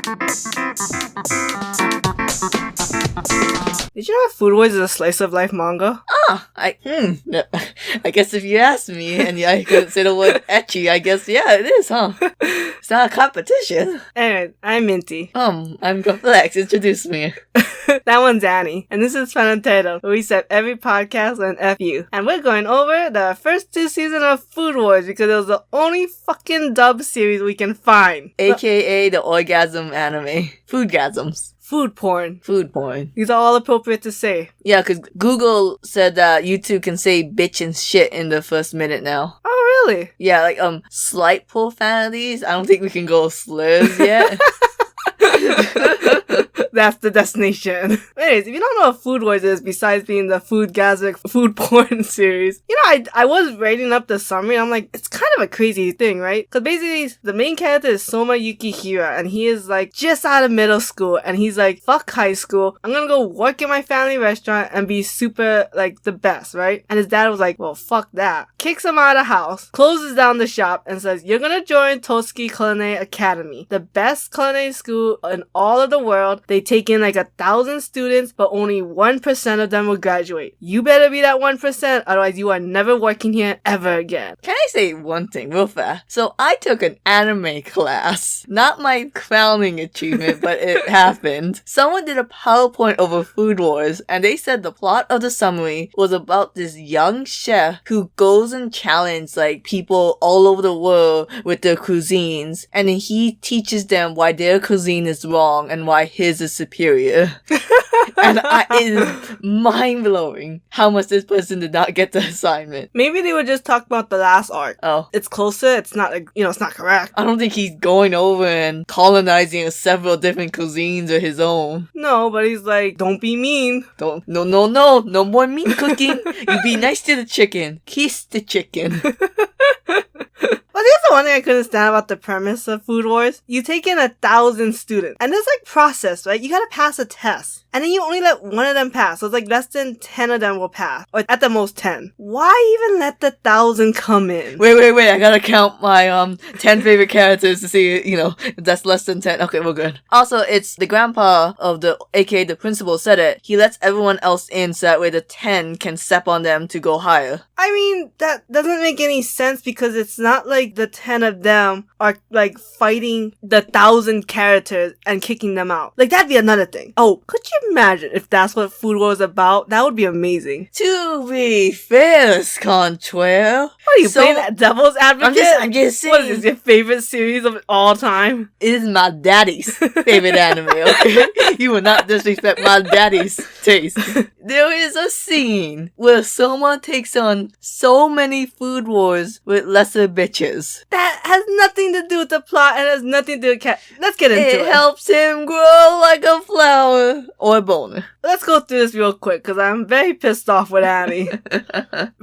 Did you know that Food Wars is a slice of life manga? I guess if you asked me and I couldn't say the word ecchi, I guess, yeah, it is, huh? It's not a competition. Anyway, I'm Minty. I'm Flex. Introduce me. That one's Annie. And this is FunUntitled, where we set every podcast on FU. And we're going over the first 2 seasons of Food Wars because it was the only fucking dub series we can find. AKA the orgasm anime. Foodgasms. Food porn. Food porn. These are all appropriate to say. Yeah, because Google said that YouTube can say bitch and shit in the first minute now. Oh, really? Yeah, like, slight profanities. I don't think we can go slurs yet. That's the destination. Anyways, if you don't know what Food Wars is, besides being the foodgasmic food porn series, you know, I was writing up the summary, and I'm like, it's kind of a crazy thing, right? Because basically, the main character is Soma Yukihira, and he is like just out of middle school, and he's like, fuck high school, I'm gonna go work in my family restaurant and be super, like, the best, right? And his dad was like, well, fuck that. Kicks him out of the house, closes down the shop, and says, you're gonna join Toski Culinary Academy, the best culinary school in all of the world. They take in like 1,000 students, but only 1% of them will graduate. You better be that 1%, otherwise you are never working here ever again. Can I say one thing real fast? So I took an anime class. Not my crowning achievement, but it happened. Someone did a PowerPoint over Food Wars, and they said the plot of the summary was about this young chef who goes and challenges like people all over the world with their cuisines, and then he teaches them why their cuisine is wrong and why his is superior. And it is mind-blowing how much this person did not get the assignment. Maybe they would just talk about the last arc. Oh. It's closer, it's not, like, you know, it's not correct. I don't think he's going over and colonizing several different cuisines of his own. No, but he's like, don't be mean. No more meat cooking. You be nice to the chicken. Kiss the chicken. Well, here's the one thing I couldn't stand about the premise of Food Wars. You take in 1,000 students, and there's like process, right? You gotta pass a test. And then you only let one of them pass. So it's like less than 10 of them will pass. Or at the most 10. Why even let the 1,000 come in? Wait. I gotta count my 10 favorite characters to see, you know, if that's less than 10. Okay, we're good. Also, it's the grandpa of aka the principal said it. He lets everyone else in so that way the 10 can step on them to go higher. I mean, that doesn't make any sense because it's not like the 10 of them are like fighting the 1,000 characters and kicking them out. Like, that'd be another thing. Oh, could you imagine if that's what Food Wars was about? That would be amazing. To be fair, Contraire. What are you playing that devil's advocate? I'm just saying. What is this, your favorite series of all time? It is my daddy's favorite anime, okay? You will not disrespect my daddy's taste. There is a scene where someone takes on so many Food Wars with lesser bitches. That has nothing to do with the plot and has nothing to do with Let's get into it. It helps him grow like a flower or a boner. Let's go through this real quick because I'm very pissed off with Annie.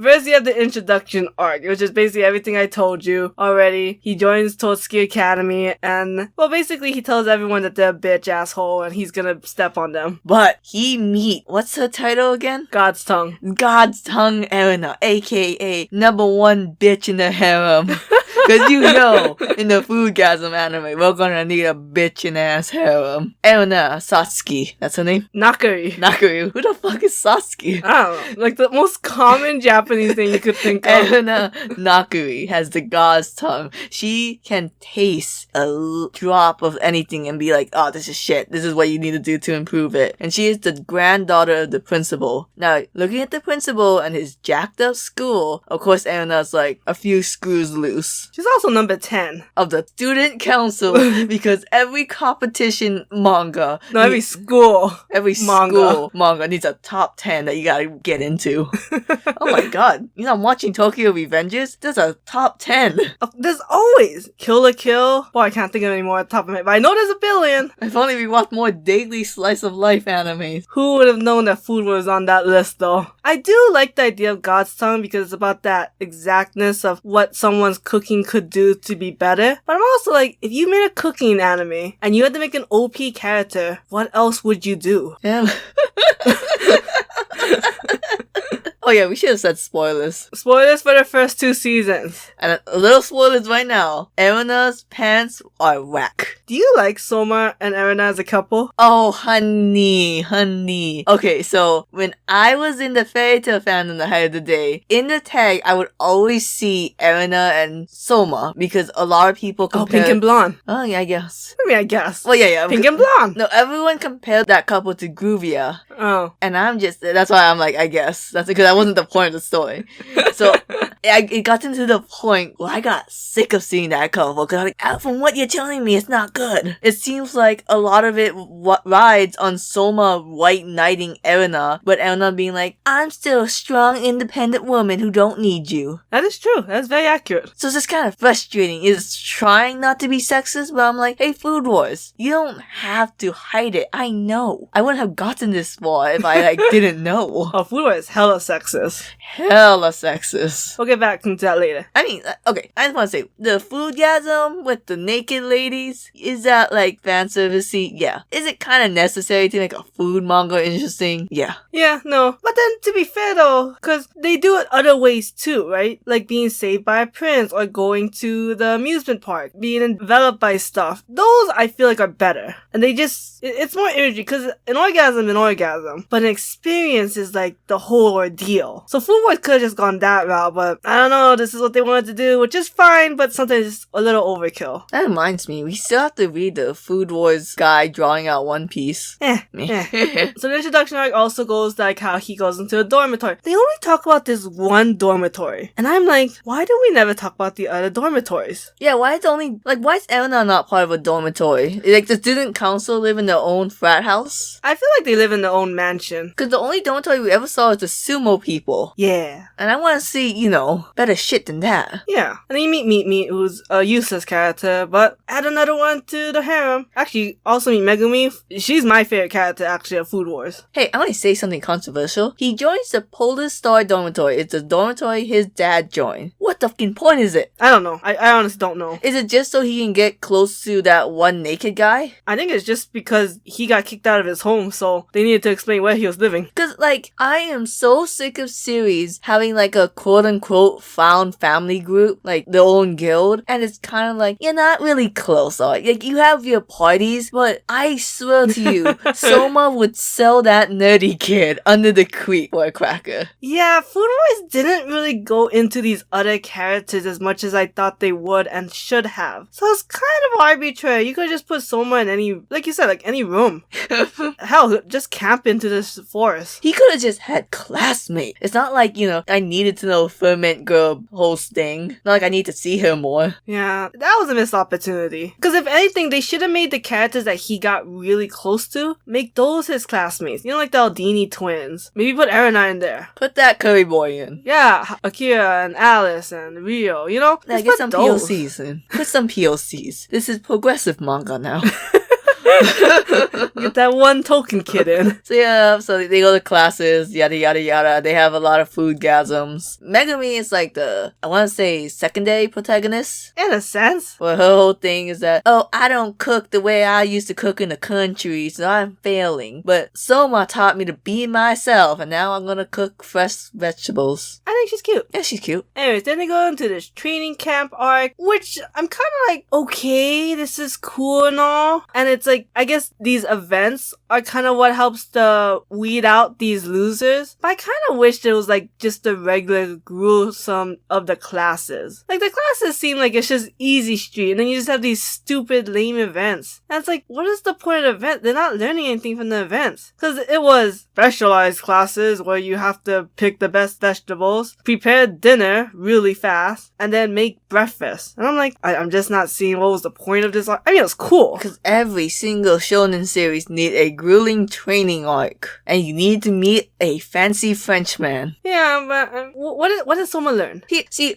First, you have the introduction arc, which is basically everything I told you already. He joins Totsuki Academy and, well, basically he tells everyone that they're a bitch asshole and he's gonna step on them. But he what's her title again? God's Tongue. God's Tongue Erina, aka #1 bitch in the harem. Because you know, in the Foodgasm anime, we're gonna need a bitchin' ass harem. Erina Satsuki, that's her name? Nakari. Who the fuck is Satsuki? I don't know. Like the most common Japanese thing you could think of. Erina Nakari has the God's tongue. She can taste a drop of anything and be like, oh, this is shit. This is what you need to do to improve it. And she is the granddaughter of the principal. Now, looking at the principal and his jacked up school, of course Erina's like a few screws loose. She's also number 10 of the student council because every competition manga, every school manga needs a top 10 that you gotta get into. Oh my god. You know, I'm watching Tokyo Revengers. There's a top 10. There's always Kill la Kill. Well, I can't think of any more at the top of my head, but I know there's a billion. If only we watched more daily slice of life animes. Who would have known that food was on that list though? I do like the idea of God's Tongue because it's about that exactness of what someone's cooking could do to be better. But I'm also like, if you made a cooking anime and you had to make an OP character, what else would you do? Yeah. Oh yeah, we should have said spoilers. Spoilers for the first 2 seasons. And a little spoilers right now. Erena's pants are whack. Do you like Soma and Erina as a couple? Oh, honey. Okay, so when I was in the fairy tale fandom the height of the day, in the tag, I would always see Erina and Soma because a lot of people compare... Oh, pink and blonde. Oh, yeah, I guess. I mean, I guess. Well, yeah. Pink and blonde. No, everyone compared that couple to Groovia. Oh. And I'm just... That's why I'm like, I guess. That's because that wasn't the point of the story. So... it got to the point where I got sick of seeing that couple because I'm like, from what you're telling me, it's not good. It seems like a lot of it rides on Soma white knighting Erina, but Erina being like, I'm still a strong, independent woman who don't need you. That is true. That's very accurate. So it's just kind of frustrating. It's trying not to be sexist, but I'm like, hey, Food Wars, you don't have to hide it. I know. I wouldn't have gotten this far if I didn't know. Oh, Food Wars is hella sexist. Hella sexist. We'll get back into that later. I mean, okay, I just want to say, the foodgasm with the naked ladies, is that like fan servicey? Yeah. Is it kind of necessary to make a food manga interesting? Yeah. Yeah, no. But then, to be fair though, because they do it other ways too, right? Like being saved by a prince or going to the amusement park, being enveloped by stuff. Those I feel like are better. And they just, it's more energy because an orgasm, but an experience is like the whole ordeal. So Food Wars could have just gone that route, but I don't know, this is what they wanted to do, which is fine, but sometimes it's a little overkill. That reminds me, we still have to read the Food Wars guy drawing out One Piece. So the introduction arc also goes like how he goes into a dormitory. They only talk about this one dormitory. And I'm like, why do we never talk about the other dormitories? Yeah, why is Erina not part of a dormitory? Like, the student council live in their own frat house? I feel like they live in their own mansion. Because the only dormitory we ever saw was the sumo people. Yeah. And I want to see, better shit than that. Yeah. And then you meet Meet Me, who's a useless character, but add another one to the harem. Actually, also meet Megumi. She's my favorite character, actually, of Food Wars. Hey, I want to say something controversial. He joins the Polar Star dormitory. It's the dormitory his dad joined. What the fucking point is it? I don't know. I honestly don't know. Is it just so he can get close to that one naked guy? I think it's just because he got kicked out of his home, so they needed to explain where he was living. Because, I am so sick of series having, a quote-unquote found family group, their own guild, and it's kind of like, you're not really close, you have your parties, but I swear to you, Soma would sell that nerdy kid under the creek for a cracker. Yeah, Food Wars didn't really go into these other characters as much as I thought they would and should have. So it's kind of arbitrary. You could just put Soma in any, like you said, any room. Hell, just camp into this forest. He could have just had classmates. It's not like, I needed to know Ferment Girl host thing. Not like I need to see her more. Yeah, that was a missed opportunity. Because if anything, they should have made the characters that he got really close to, make those his classmates. The Aldini twins. Maybe put Erina in there. Put that curry boy in. Yeah, Akira and Alice and Rio, Yeah, get some POCs in. Put some POCs. This is progressive manga now. Get that one token kid in. So they go to classes, yada yada yada. They have a lot of foodgasms. Megumi is the, I want to say, secondary protagonist. In a sense. Well, her whole thing is that, I don't cook the way I used to cook in the country, so I'm failing. But Soma taught me to be myself, and now I'm gonna cook fresh vegetables. I think she's cute. Yeah, she's cute. Anyways, then they go into this training camp arc, which I'm kind of okay, this is cool and all. And it's I guess these events are kind of what helps to weed out these losers. But I kind of wish it was just the regular gruesome of the classes. The classes seem like it's just easy street, and then you just have these stupid lame events. And it's what is the point of the event? They're not learning anything from the events. Because it was specialized classes where you have to pick the best vegetables, prepare dinner really fast, and then make breakfast. And I'm just not seeing what was the point of this. I mean, it was cool. Because every single shonen series need a grueling training arc, and you need to meet a fancy Frenchman. Yeah, but what did someone learn?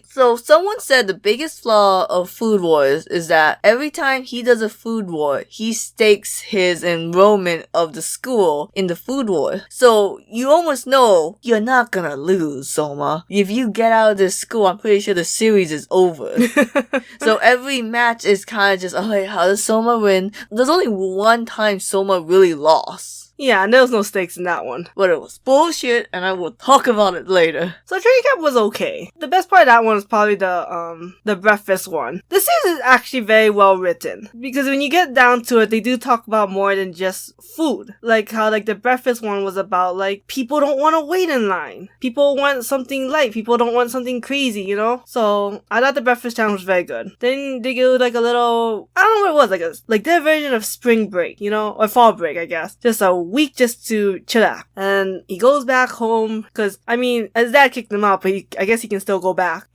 So someone said the biggest flaw of Food Wars is that every time he does a food war, he stakes his enrollment of the school in the food war. So you almost know you're not gonna lose, Soma. If you get out of this school, I'm pretty sure the series is over. So every match is kind of just, how does Soma win? There's only one time Soma really lost. Yeah, and there was no stakes in that one. But it was bullshit, and I will talk about it later. So training camp was okay. The best part of that one was probably the breakfast one. The series is actually very well written because when you get down to it, they do talk about more than just food. Like how like the breakfast one was about like people don't want to wait in line. People want something light. People don't want something crazy, you know? So I thought the breakfast challenge was very good. Then they go like a little, I don't know what it was, like their version of spring break, you know? Or fall break, I guess. Just a week just to chill out. And he goes back home because, I mean, his dad kicked him out, but I guess he can still go back.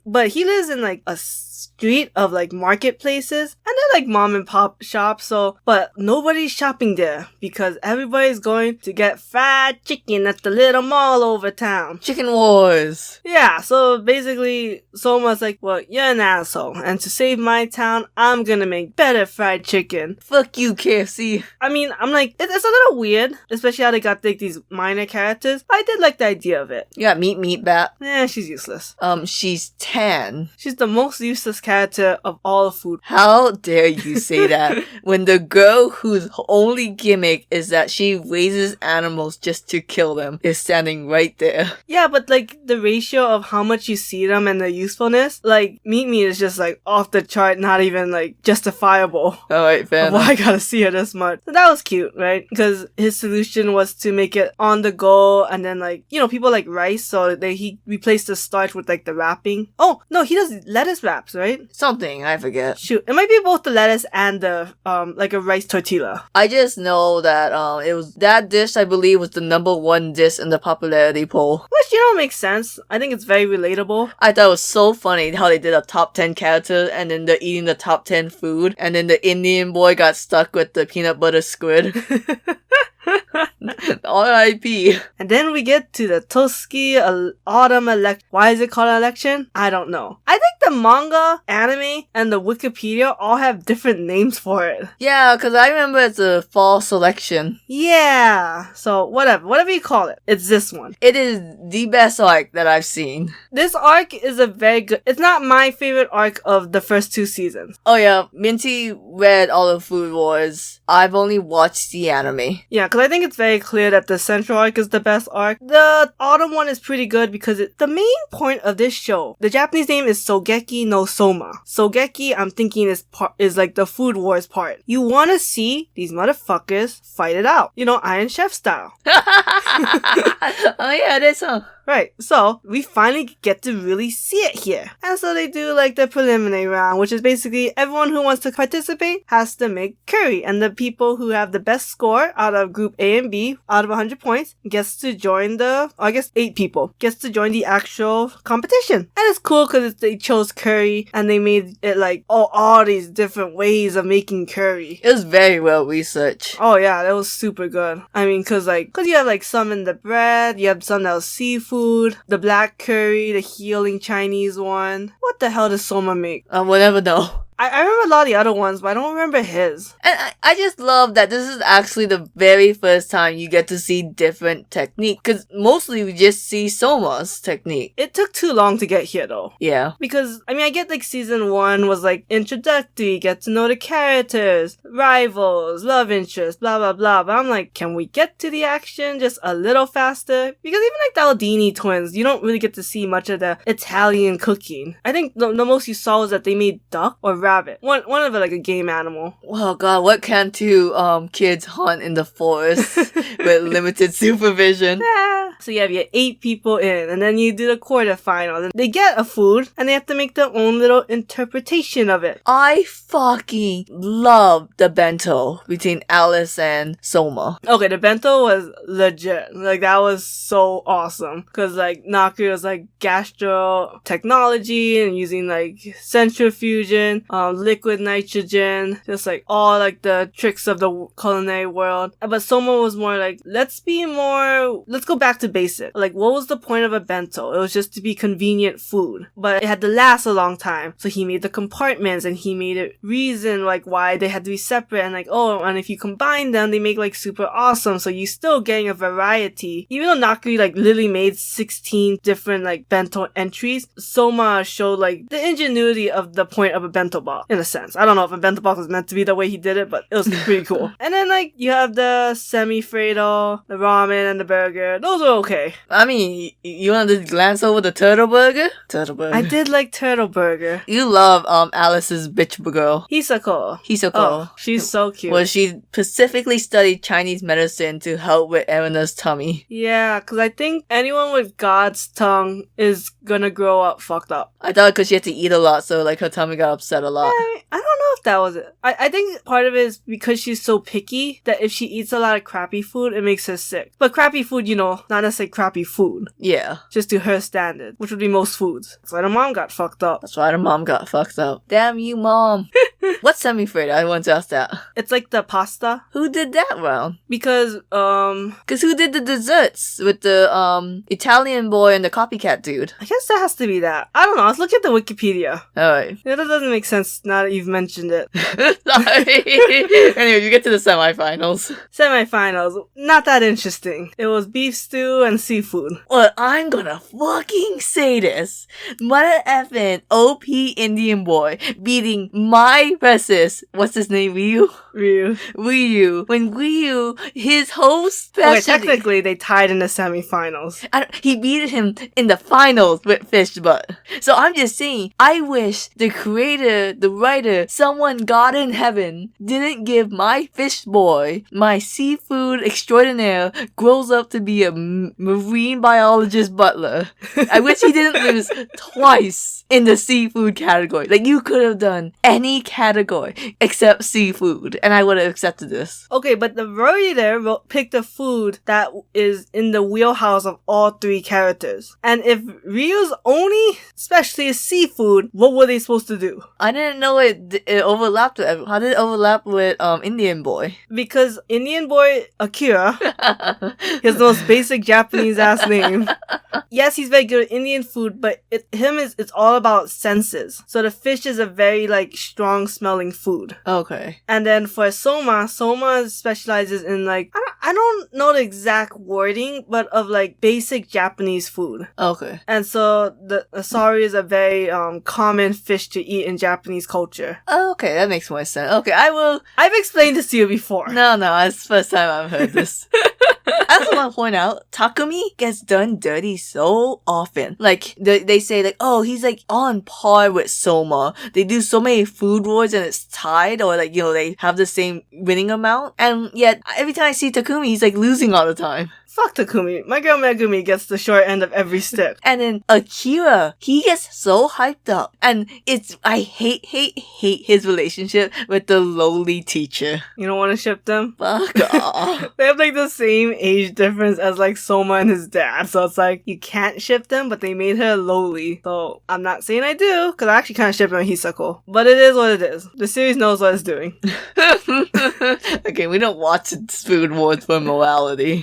But he lives in like a street of like marketplaces and they're like mom and pop shops, but nobody's shopping there because everybody's going to get fried chicken at the little mall over town. Chicken wars. Yeah, so basically Soma's like, well, you're an asshole, and to save my town, I'm gonna make better fried chicken. Fuck you, KFC. I mean, I'm like, it's a little weird, especially how they got like these minor characters. I did like the idea of it. Yeah, Meat Bat. She's useless. She's tan. She's the most useless character of all the food. How dare you say that when the girl whose only gimmick is that she raises animals just to kill them is standing right there. Yeah, but like the ratio of how much you see them and their usefulness, like Meat is just like off the chart, not even like justifiable. Alright, fair enough. Why I gotta see her this much. So that was cute, right? Because his solution was to make it on the go and then like, you know, people like rice, so he replaced the starch with like the wrapping. Oh, no, he does lettuce wraps, right? Something, I forget. Shoot, it might be both the lettuce and the, like a rice tortilla. I just know that, it was, that dish, I believe, was the number one dish in the popularity poll. Which, you know, makes sense. I think it's very relatable. I thought it was so funny how they did a top 10 character and then they're eating the top 10 food and then the Indian boy got stuck with the peanut butter squid. R.I.P. And then we get to the Toski Autumn election. Why is it called an election? I don't know. I think the manga, anime, and the Wikipedia all have different names for it. Yeah, because I remember it's a fall selection. Yeah. So whatever you call it, it's this one. It is the best arc that I've seen. This arc is a very good, it's not my favorite arc of the first 2 seasons. Oh yeah, Minty read all of Food Wars. I've only watched the anime. Yeah, because I think it's very clear that the central arc is the best arc. The autumn one is pretty good because the main point of this show, the Japanese name is Sogeki no Soma. Sogeki, I'm thinking is like the Food Wars part. You want to see these motherfuckers fight it out. You know, Iron Chef style. Oh yeah, that's all. Right, so we finally get to really see it here. And so they do like the preliminary round, which is basically everyone who wants to participate has to make curry. And the people who have the best score out of group A and B out of 100 points gets to join 8 people, gets to join the actual competition. And it's cool because they chose curry and they made it like all these different ways of making curry. It was very well researched. Oh yeah, that was super good. I mean, cause you have like some in the bread, you have some that was seafood, the black curry, the healing Chinese one. What the hell does Soma make? We'll never know. I remember a lot of the other ones, but I don't remember his. And I just love that this is actually the very first time you get to see different technique. Because mostly we just see Soma's technique. It took too long to get here though. Yeah. Because, I mean, I get like season 1 was like introductory, get to know the characters, rivals, love interest, blah blah blah. But I'm like, can we get to the action just a little faster? Because even like the Aldini twins, you don't really get to see much of the Italian cooking. I think the most you saw was that they made duck or rabbit. One of it like a game animal. Oh god, what can 2 kids hunt in the forest with limited supervision? Yeah. So you have your 8 people in, and then you do the quarterfinal. They get a food, and they have to make their own little interpretation of it. I fucking love the bento between Alice and Soma. Okay, the bento was legit. Like, that was so awesome. Because, like, Naku was, like, gastro technology and using, like, centrifusion, liquid nitrogen, just, like, all, like, the tricks of the culinary world. But Soma was more like, let's go back to basic. Like, what was the point of a bento? It was just to be convenient food. But it had to last a long time. So he made the compartments and he made it reason, like, why they had to be separate. And, like, and if you combine them, they make, like, super awesome. So you're still getting a variety. Even though Naku, like, literally made 16 different, like, bento entries, Soma showed, like, the ingenuity of the point of a bento box. box, in a sense. I don't know if a bento box was meant to be the way he did it, but it was pretty cool. And then, like, you have the semi-Fredo, the ramen, and the burger. Those are okay. I mean, you want to glance over the turtle burger? Turtle burger. I did like turtle burger. You love Alice's bitch girl. Hisako. Hisako. She's so cute. Well, she specifically studied Chinese medicine to help with Erina's tummy. Yeah, because I think anyone with God's tongue is gonna grow up fucked up. I thought because she had to eat a lot, so like her tummy got upset a lot. I don't know if that was it. I think part of it is because she's so picky that if she eats a lot of crappy food, it makes her sick. But crappy food, you know, not necessarily crappy food. Yeah. Just to her standard, which would be most foods. That's why the mom got fucked up. That's why the mom got fucked up. Damn you, mom. What's semi-Fredo? I want to ask that. It's like the pasta. Who did that round? Because, Because who did the desserts with the, Italian boy and the copycat dude? I guess that has to be that. I don't know. Let's look at the Wikipedia. Alright. Yeah, that doesn't make sense now that you've mentioned it. Sorry. Anyway, you get to the semifinals. Semifinals. Not that interesting. It was beef stew and seafood. Well, I'm gonna fucking say this. Mother effing OP Indian boy beating my versus, what's his name, Ryu? Ryu. When Ryu, his whole specialty... Okay, technically they tied in the semifinals. He beat him in the finals with fish butt. So I'm just saying, I wish the creator, the writer, someone God in heaven didn't give my fish boy, my seafood extraordinaire, grows up to be a marine biologist butler. I wish he didn't lose twice in the seafood category. Like, you could have done any category except seafood, and I would have accepted this. Okay, but the writer picked a food that is in the wheelhouse of all three characters. And if Ryu's only specialty is seafood, what were they supposed to do? I didn't know it overlapped with... How did it overlap with Indian boy? Because Indian boy Akira, he has the most basic Japanese ass name. Yes, he's very good at Indian food, but it's all about senses. So the fish is a very like strong smelling food. Okay. And then for Soma specializes in like I don't know the exact wording, but of like basic Japanese food. Okay. And so the asari is a very common fish to eat in Japanese culture. Okay, that makes more sense. Okay, I've explained this to you before. No, it's the first time I've heard this. I also want to point out, Takumi gets done dirty so often. Like, they say, like, oh, he's, like, on par with Soma. They do so many food wars and it's tied, or, like, you know, they have the same winning amount. And yet, every time I see Takumi, he's, like, losing all the time. Fuck Takumi. My girl Megumi gets the short end of every stick. And then Akira, he gets so hyped up. And I hate his relationship with the lowly teacher. You don't want to ship them? Fuck off. They have like the same age difference as like Soma and his dad. So it's like, you can't ship them, but they made her lowly. So I'm not saying I do, because I actually kind of ship him and Hisako. But it is what it is. The series knows what it's doing. Okay, we don't watch Food Wars for morality.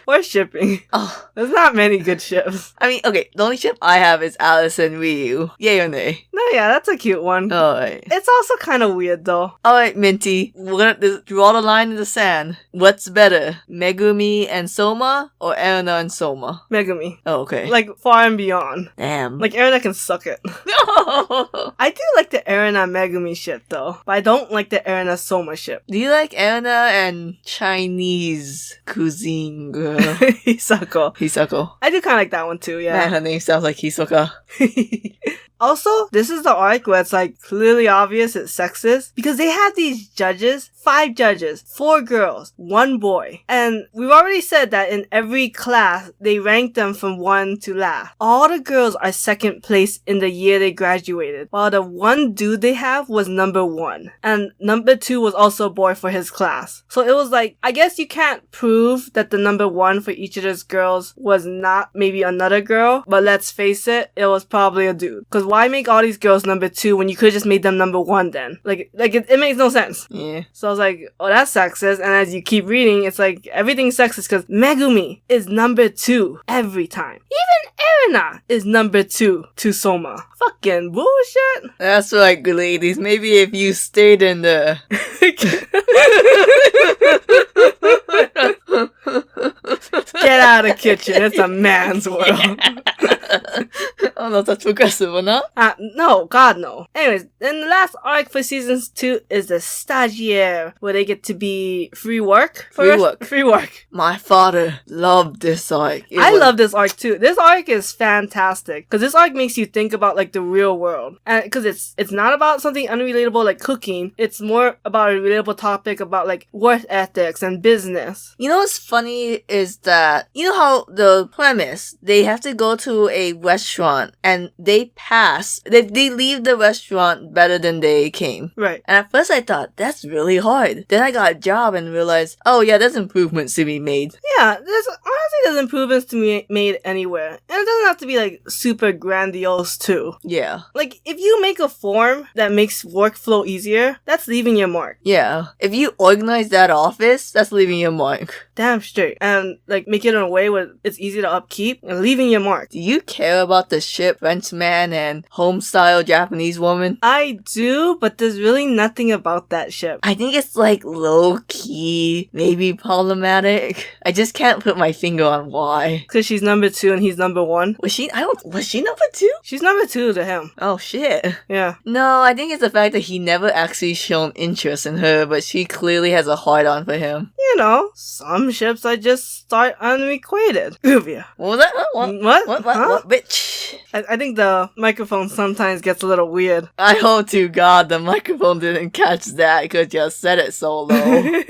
Or shipping. Oh. There's not many good ships. I mean, okay, the only ship I have is Alice and Ryu. Yay or nay? No, yeah, that's a cute one. Alright. It's also kind of weird though. Alright, Minty. We're gonna draw the line in the sand. What's better? Megumi and Soma or Erina and Soma? Megumi. Oh, okay. Like, far and beyond. Damn. Like, Erina can suck it. No! I do like the Erina Megumi ship though, but I don't like the Erina Soma ship. Do you like Erina and Chinese cuisine girl? Hisako. I do kind of like that one too, yeah. Man, her name sounds like Hisoka. Also, this is the arc where it's like clearly obvious it's sexist because they have these judges, 5 judges, 4 girls, 1 boy. And we've already said that in every class, they rank them from 1 to last. All the girls are second place in the year they graduated, while the one dude they have was number 1. And number 2 was also a boy for his class. So it was like, I guess you can't prove that the number 1 for each of those girls was not maybe another girl, but let's face it, it was probably a dude. Because why make all these girls number 2 when you could have just made them number 1 then? Like it makes no sense. Yeah. So I was like, oh, that's sexist. And as you keep reading, it's like everything's sexist because Megumi is number 2 every time. Even Erina is number 2 to Soma. Fucking bullshit. That's right, ladies. Maybe if you stayed in the... Get out of the kitchen. It's a man's world. Oh no, that's progressive, or not? No, God no. Anyways, then the last arc for season 2 is the stagiaire, where they get to be free work. Free work. My father loved this arc. I love this arc too. This arc is fantastic because this arc makes you think about like the real world, and because it's not about something unrelatable like cooking. It's more about a relatable topic about like work ethics and business. You know what's funny is that, you know how the premise, they have to go to a restaurant and they leave the restaurant better than they came. Right. And at first I thought, that's really hard. Then I got a job and realized, oh yeah, there's improvements to be made. Yeah, there's improvements to be made anywhere. And it doesn't have to be like super grandiose too. Yeah. Like if you make a form that makes workflow easier, that's leaving your mark. Yeah. If you organize that office, that's leaving your mark. Damn straight. And like make it in a way where it's easy to upkeep and leaving your mark. Do you care about the ship, Frenchman, and home-style Japanese woman? I do, but there's really nothing about that ship. I think it's like low-key, maybe problematic. I just can't put my finger on why. Because she's number 2 and he's number 1. Was she number 2? She's number 2 to him. Oh shit. Yeah. No, I think it's the fact that he never actually shown interest in her, but she clearly has a hard-on for him. You know, some ships I just start unrequited. Uvia. What was that? What? Huh? What, bitch? I think the microphone sometimes gets a little weird. I hope to God the microphone didn't catch that because you said it so low.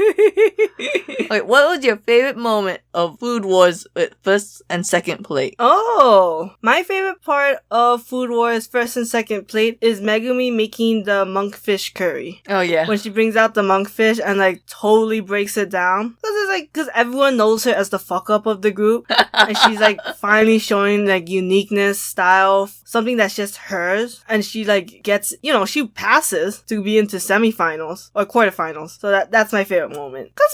Wait, what was your favorite moment of Food Wars with first and second plate? Oh, my favorite part of Food Wars first and second plate is Megumi making the monkfish curry. Oh yeah. When she brings out the monkfish and like totally breaks it down. Because everyone knows her as the fuck up of the group. And she's like finally showing like uniqueness, style, something that's just hers. And she like gets, she passes to be into semifinals or quarterfinals. So that's my favorite moment. Because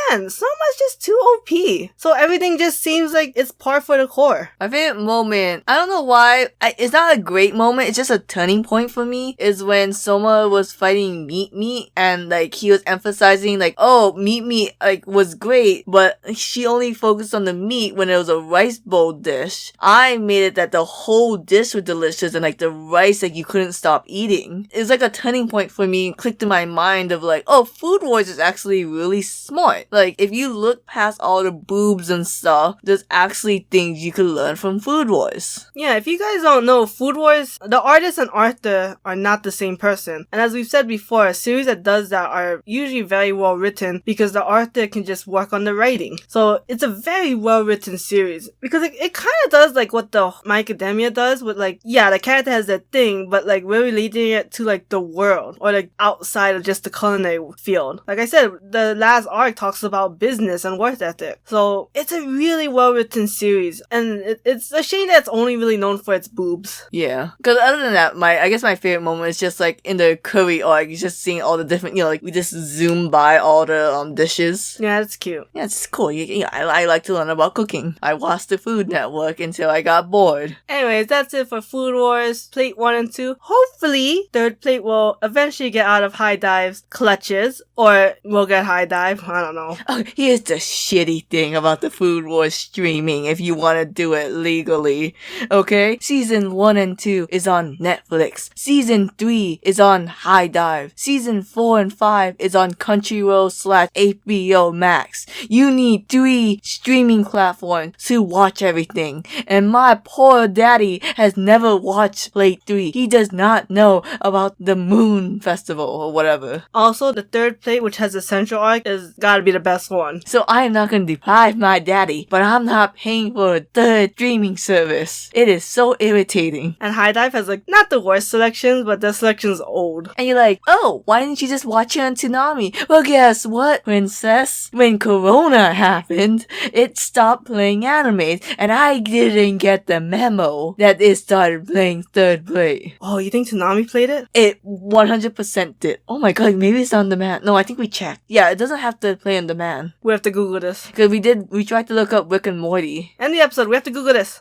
again, Soma's just too OP. So everything just seems like it's par for the core. My favorite moment, I don't know why, it's not a great moment, it's just a turning point for me, is when Soma was fighting Meat and like he was emphasizing like, oh, Meat like was great, but she only focused on the meat when it was a rice bowl dish. I made it that the whole dish was delicious and like the rice like you couldn't stop eating. It was like a turning point for me and clicked in my mind of like, oh, Food Wars is actually really smart. Like if you look past all the boobs and stuff, there's actually things you could learn from Food Wars. Yeah, if you guys don't know, Food Wars, the artist and author are not the same person. And as we've said before, a series that does that are usually very well written because the author can just work on the writing. So it's a very well written series because it kind of does like what the My Academia does with like, yeah, the character has that thing, but like we're relating it to like the world or like outside of just the culinary field. Like I said, the last arc talks about business and work ethic. So it's a really well written series and it's a shame that it's only really known for its boobs. Yeah. Because other than that, I guess my favorite moment is just like in the curry arc, you're just seeing all the different, like we just zoom by all the dishes. Yeah, that's cute. Yeah, it's cool. I like to learn about cooking. I watched the Food Network until I got bored. Anyways, that's it for Food Wars Plate 1 and 2. Hopefully, third plate will eventually get out of High Dive's clutches, or we'll get High Dive. I don't know. Oh, here's the shitty thing about the Food Wars streaming if you want to do it legally. Okay? Season 1 and 2 is on Netflix. Season 3 is on High Dive. Season 4 and 5 is on Crunchyroll/HBO Max. You need 3 streaming platforms to watch everything. And my poor daddy has never watched Plate 3. He does not know about the Moon Festival or whatever. Also, the third plate, which has a central arc, is gotta be the best one. So I am not gonna deprive my daddy, but I'm not paying for a third streaming service. It is so irritating. And High Dive has like, not the worst selections, but the selection's old. And you're like, oh, why didn't you just watch it on Toonami? Well, guess what, princess? When Corona happened, it stopped playing animes, and I didn't get the memo that it started playing third plate. Oh, you think Toonami played it? It 100% did. Oh my god, maybe it's on demand. No, I think we checked. Yeah, it doesn't have to play on demand. We have to Google this. Because we tried to look up Rick and Morty. End the episode, we have to Google this.